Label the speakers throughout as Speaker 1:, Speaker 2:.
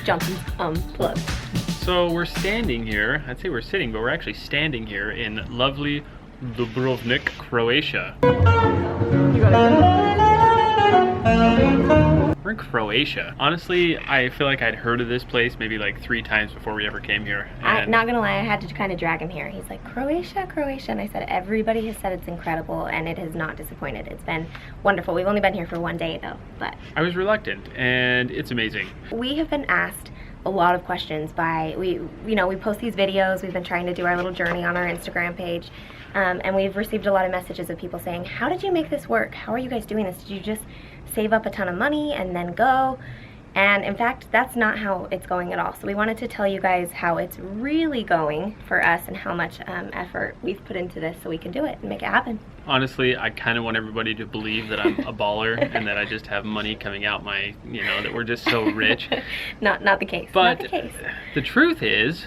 Speaker 1: Johnson's Unplugged.
Speaker 2: So we're standing here, I'd say we're sitting, but we're actually standing here in lovely Dubrovnik, Croatia. We're in Croatia. Honestly, I feel like I'd heard of this place maybe like 3 times before we ever came here.
Speaker 1: I'm not gonna lie, I had to kind of drag him here. He's like, Croatia, Croatia. And I said, everybody has said it's incredible, and it has not disappointed. It's been wonderful. We've only been here for 1 day though, but.
Speaker 2: I was reluctant, and it's amazing.
Speaker 1: We have been asked a lot of questions by, we post these videos. We've been trying to do our little journey on our Instagram page. And we've received a lot of messages of people saying, how did you make this work? How are you guys doing this? Did you just save up a ton of money and then go? And in fact, that's not how it's going at all. So we wanted to tell you guys how it's really going for us and how much effort we've put into this so we can do it and make it happen.
Speaker 2: Honestly, I kind of want everybody to believe that I'm a baller and that I just have money coming out my, that we're just so rich.
Speaker 1: Not the case.
Speaker 2: But
Speaker 1: not the case.
Speaker 2: The truth is,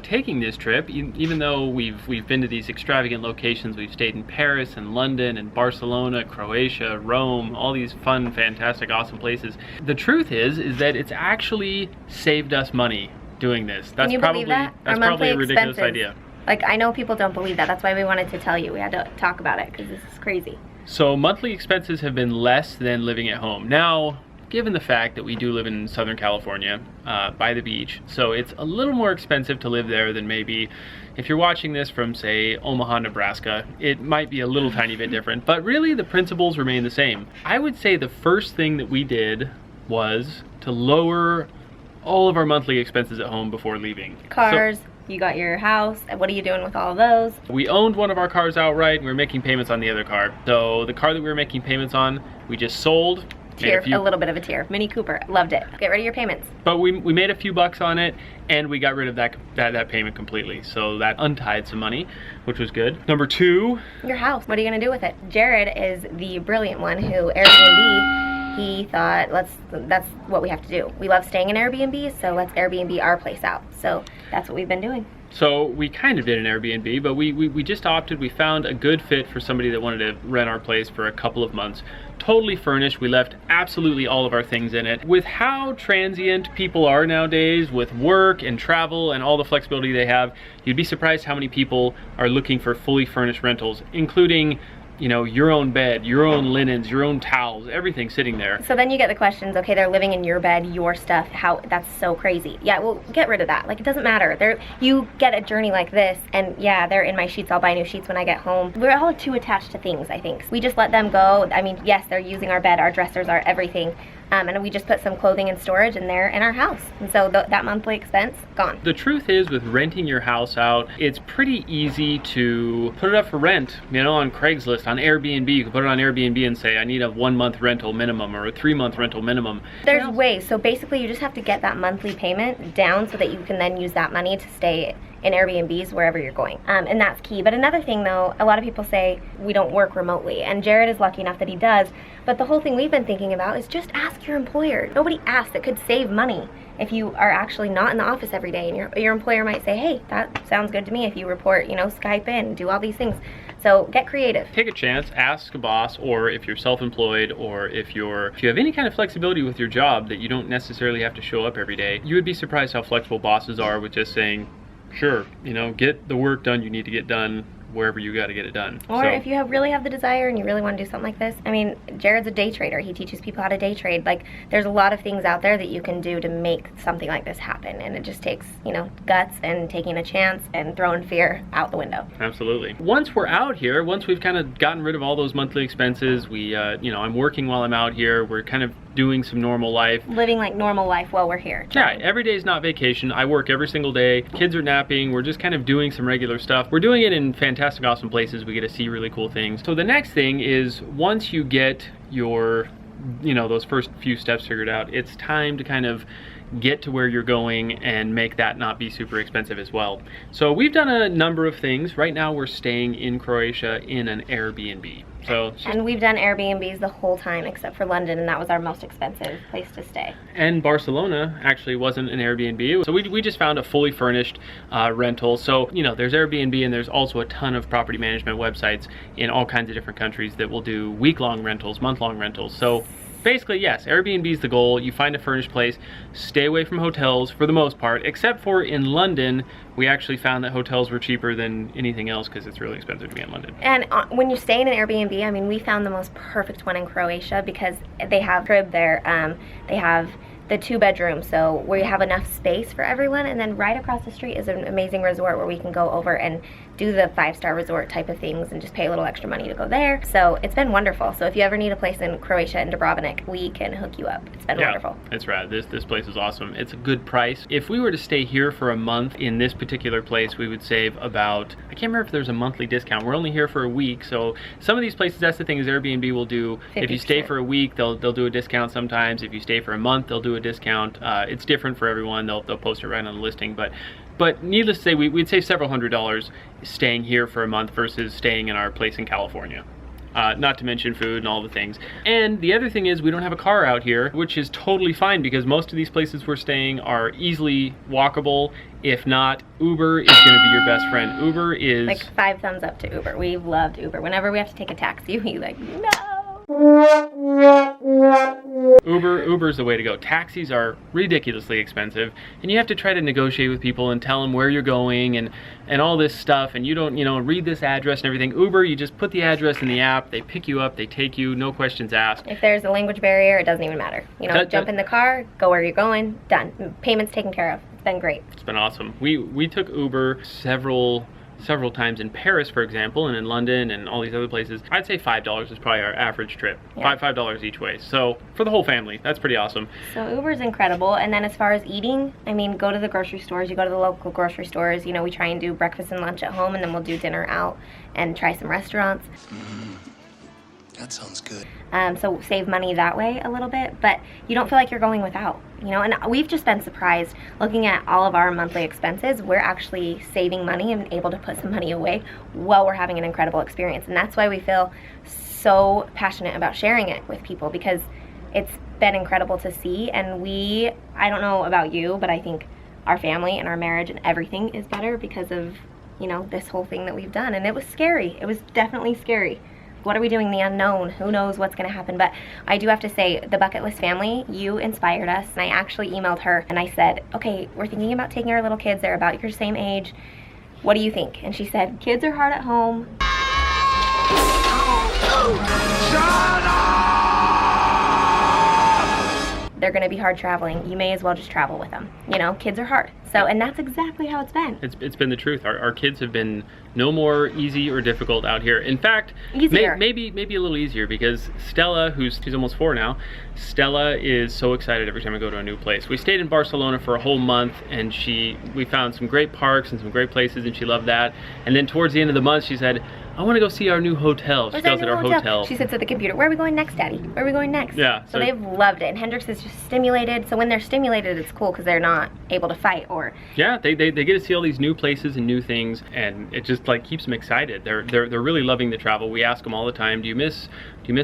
Speaker 2: taking this trip, even though we've been to these extravagant locations, we've stayed in Paris and London and Barcelona, Croatia, Rome, all these fun, fantastic, awesome places. The truth is that it's actually saved us money doing this. That's
Speaker 1: Can you
Speaker 2: probably
Speaker 1: believe that?
Speaker 2: That's probably a ridiculous idea.
Speaker 1: Like, I know people don't believe that. That's why we wanted to tell you. We had to talk about it because this is crazy.
Speaker 2: So monthly expenses have been less than living at home. Now, given the fact that we do live in Southern California, by the beach, so it's a little more expensive to live there than maybe if you're watching this from, say, Omaha, Nebraska. It might be a little tiny bit different, but really the principles remain the same. I would say the first thing that we did was to lower all of our monthly expenses at home before leaving.
Speaker 1: Cars. You got your house. What are you doing with all of those?
Speaker 2: We owned one of our cars outright, and we were making payments on the other car. So the car that we were making payments on, we just sold.
Speaker 1: A little bit of a tear. Mini Cooper, loved it. Get rid of your payments.
Speaker 2: But we made a few bucks on it, and we got rid of that payment completely. So that untied some money, which was good. Number 2.
Speaker 1: Your house. What are you gonna do with it? Jared is the brilliant one who Airbnb. He thought, that's what we have to do. We love staying in Airbnb, so let's Airbnb our place out. So that's what we've been doing.
Speaker 2: So we kind of did an Airbnb, but we just opted, we found a good fit for somebody that wanted to rent our place for a couple of months. Totally furnished. We left absolutely all of our things in it. With how transient people are nowadays, with work and travel and all the flexibility they have, you'd be surprised how many people are looking for fully furnished rentals, including your own bed, your own linens, your own towels, everything sitting there.
Speaker 1: So then you get the questions, okay, they're living in your bed, your stuff, that's so crazy. Yeah, well, get rid of that. Like, it doesn't matter. You get a journey like this, and yeah, they're in my sheets. I'll buy new sheets when I get home. We're all too attached to things, I think. We just let them go. I mean, yes, they're using our bed, our dressers, our everything. And we just put some clothing in storage and they're in our house. And so that monthly expense, gone.
Speaker 2: The truth is, with renting your house out, it's pretty easy to put it up for rent, on Craigslist, on Airbnb. You can put it on Airbnb and say, I need a 1-month rental minimum or a 3-month rental minimum.
Speaker 1: There's ways. So basically you just have to get that monthly payment down so that you can then use that money to stay in Airbnbs wherever you're going. And that's key. But another thing though, a lot of people say we don't work remotely, and Jared is lucky enough that he does. But the whole thing we've been thinking about is just ask your employer. Nobody asks. It could save money if you are actually not in the office every day, and your employer might say, hey, that sounds good to me if you report, Skype in, do all these things. So get creative.
Speaker 2: Take a chance, ask a boss, or if you're self-employed, or if you have any kind of flexibility with your job that you don't necessarily have to show up every day, you would be surprised how flexible bosses are with just saying, sure, get the work done you need to get done wherever you got to get it done.
Speaker 1: Or if you really have the desire and you really want to do something like this, I mean, Jared's a day trader. He teaches people how to day trade. Like, there's a lot of things out there that you can do to make something like this happen, and it just takes, guts and taking a chance and throwing fear out the window.
Speaker 2: Absolutely. Once we're out here, once we've kind of gotten rid of all those monthly expenses, I'm working while I'm out here. We're kind of doing some normal life.
Speaker 1: Living like normal life while we're here.
Speaker 2: Yeah, every day is not vacation. I work every single day. Kids are napping. We're just kind of doing some regular stuff. We're doing it in fantastic, awesome places. We get to see really cool things. So the next thing is, once you get your, those first few steps figured out, it's time to kind of get to where you're going and make that not be super expensive as well. So we've done a number of things. Right now we're staying in Croatia in an Airbnb. And
Speaker 1: we've done Airbnbs the whole time except for London, and that was our most expensive place to stay.
Speaker 2: And Barcelona actually wasn't an Airbnb. So we just found a fully furnished rental. So, there's Airbnb, and there's also a ton of property management websites in all kinds of different countries that will do week-long rentals, month-long rentals. So Basically, yes, Airbnb is the goal. You find a furnished place, stay away from hotels for the most part, except for in London, we actually found that hotels were cheaper than anything else because it's really expensive to be in London.
Speaker 1: And when you stay in an Airbnb, I mean, we found the most perfect one in Croatia because they have crib there. They have the 2-bedroom, so we have enough space for everyone, and then right across the street is an amazing resort where we can go over and do the 5-star resort type of things and just pay a little extra money to go there. So it's been wonderful. So if you ever need a place in Croatia and Dubrovnik, we can hook you up. It's been wonderful.
Speaker 2: It's rad. This place is awesome. It's a good price. If we were to stay here for a month in this particular place, we would save about, I can't remember if there's a monthly discount. We're only here for a week, so some of these places, that's the thing, is Airbnb will do, if you stay for a week, they'll do a discount sometimes. If you stay for a month, they'll do a discount. It's different for everyone. They'll post it right on the listing, but needless to say, we'd save several $100s staying here for a month versus staying in our place in California. Not to mention food and all the things. And the other thing is we don't have a car out here, which is totally fine because most of these places we're staying are easily walkable. If not, Uber is going to be your best friend. Uber is...
Speaker 1: Like 5 thumbs up to Uber. We've loved Uber. Whenever we have to take a taxi, we like, no!
Speaker 2: Uber's the way to go. Taxis are ridiculously expensive, and you have to try to negotiate with people and tell them where you're going and all this stuff, and you don't, read this address and everything. Uber, you just put the address in the app, they pick you up, they take you, no questions asked.
Speaker 1: If there's a language barrier, it doesn't even matter. Jump in the car, go where you're going, done. Payments taken care of. It's been great.
Speaker 2: It's been awesome. We took Uber several times in Paris, for example, and in London and all these other places. I'd say $5 is probably our average trip. Yeah. $5 each way. So for the whole family, that's pretty awesome.
Speaker 1: So Uber's incredible. And then as far as eating, I mean, go to the grocery stores. You go to the local grocery stores. We try and do breakfast and lunch at home, and then we'll do dinner out and try some restaurants.
Speaker 3: That sounds good.
Speaker 1: So save money that way a little bit, but you don't feel like you're going without, and we've just been surprised looking at all of our monthly expenses. We're actually saving money and able to put some money away while we're having an incredible experience. And that's why we feel so passionate about sharing it with people, because it's been incredible to see. And I don't know about you, but I think our family and our marriage and everything is better because of, this whole thing that we've done. And it was scary. It was definitely scary. What are we doing? The unknown. Who knows what's going to happen? But I do have to say, the Bucket List family, you inspired us. And I actually emailed her and I said, okay, we're thinking about taking our little kids. They're about your same age. What do you think? And she said, kids are hard at home. Shut up! They're going to be hard traveling. You may as well just travel with them. Kids are hard. So, and that's exactly how it's been.
Speaker 2: It's been the truth. Our kids have been no more easy or difficult out here. In fact,
Speaker 1: easier.
Speaker 2: Maybe a little easier, because Stella, she's almost 4 now, Stella is so excited every time we go to a new place. We stayed in Barcelona for a whole month, and we found some great parks and some great places, and she loved that. And then towards the end of the month, she said, I want to go see our new hotel. She goes at our hotel.
Speaker 1: She sits at the computer. Where are we going next, Daddy? Where are we going next?
Speaker 2: Yeah.
Speaker 1: So they've loved it. And Hendrix is just stimulated. So when they're stimulated, it's cool because they're not able to fight or...
Speaker 2: Yeah, they get to see all these new places and new things, and it just keeps them excited. They're really loving the travel. We ask them all the time, do you miss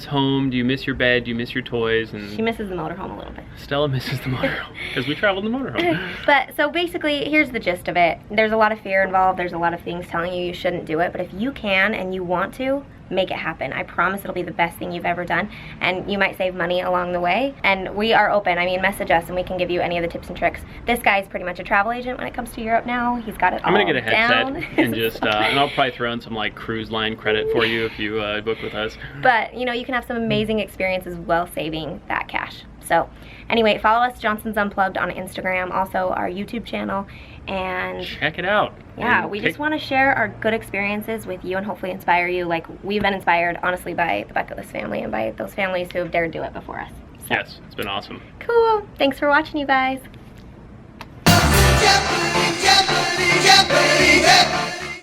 Speaker 2: home? Do you miss your bed? Do you miss your toys? And
Speaker 1: she misses the motorhome a little bit.
Speaker 2: Stella misses the motorhome because we traveled in the motorhome.
Speaker 1: But so basically, here's the gist of it. There's a lot of fear involved. There's a lot of things telling you shouldn't do it. But if you can and you want to, make it happen. I promise it'll be the best thing you've ever done, and you might save money along the way. And we are open. I mean, message us and we can give you any of the tips and tricks. This guy's pretty much a travel agent when it comes to Europe now. He's got it all down.
Speaker 2: I'm gonna get a headset and just and I'll probably throw in some cruise line credit for you if you book with us.
Speaker 1: But you can have some amazing experiences while saving that cash. So anyway, follow us, Johnson's Unplugged, on Instagram, also our YouTube channel, and
Speaker 2: check it out.
Speaker 1: Yeah, we just want to share our good experiences with you and hopefully inspire you. Like, we've been inspired, honestly, by the Bucket List family and by those families who have dared do it before us. So.
Speaker 2: Yes, it's been awesome.
Speaker 1: Cool. Thanks for watching, you guys.
Speaker 4: Jeopardy, Jeopardy, Jeopardy, Jeopardy.